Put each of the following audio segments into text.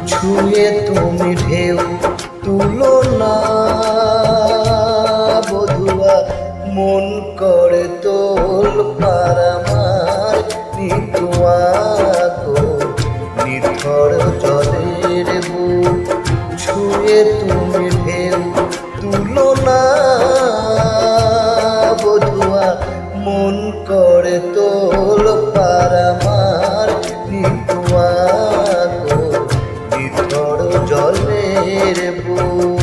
ছুঁয়ে তুমি ঢেউ তুলো না বধুয়া, মন করে তোল পারামার নিতুয়া গো নিথর জলের বুক। ছুঁয়ে তুমি ঢেউ তুলো না বধুয়া, মন করে তোল পারামার নিতুয়া গো নিথর জলের বুক।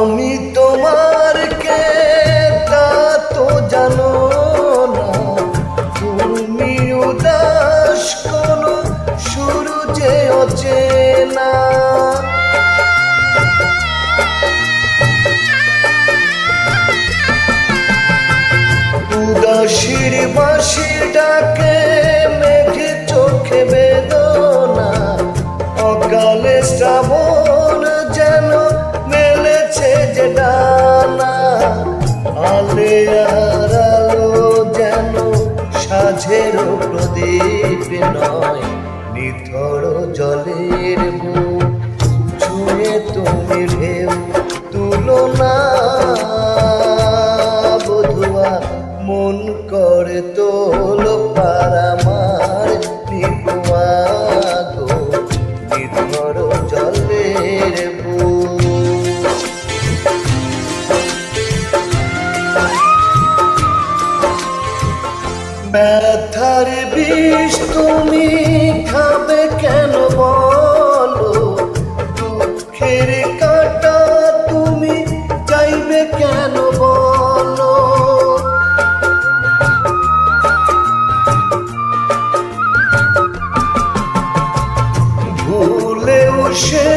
আমি তোমার কে তা তো জানো না, তুমি উদাস কোনো শুরু যে অচেনা। উদাসীর বাঁশি ডাকে মেঘে চোখে বেদনা, অকালে শ্রাবণ যেন মেলেছে যে ডানা। আলে আর আলো যেন সাঝের প্রদীপ নয়, নিথর জলের বুক। ছুঁয়ে তুমি ঢেউ তুলো না বধুয়া, মন করে তোল পারামার নিতুয়া গো নিথর জলের বুক। ব্যথার বিষ তুমি খাবে কেন বলো, দুঃখের কাঁটা তুমি চাইবে কেন বলো। ভুলেও সে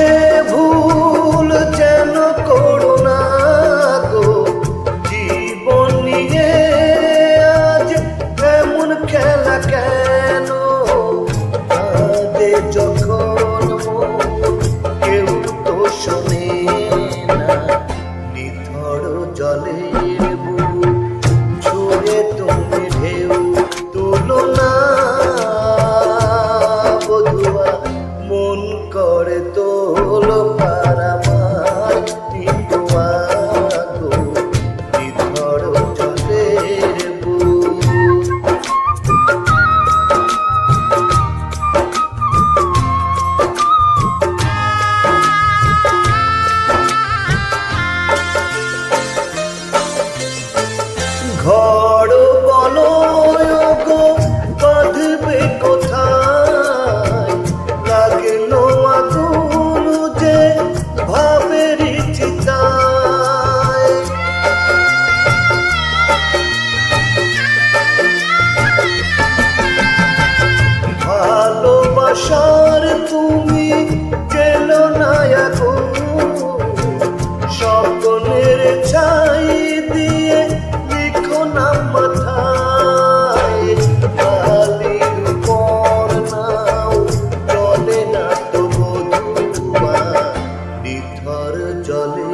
ভুল যেন করো না গো, জীবন নিয়ে আজ এমন খেলা কেন। কাঁদে যখন কেউ তো শোনে না, নিথর জলের বুক। ছুঁয়ে তুমি ঢেউ তুলো না বধুয়া, মন করে তোল পারামার নিতুয়া গো নিথর জলের বুক। ঘর বলো গো বাঁধবে কোথায়, লাগলো আগুন যে ভাবের চিতায়। ভালোবাসার তুমি গেলো না আগুন, স্বপ্নের ছাই দিয়ে লিখো না মাথায়। বালির উপর নাও চলে না তো বধুয়া, নিথর জলে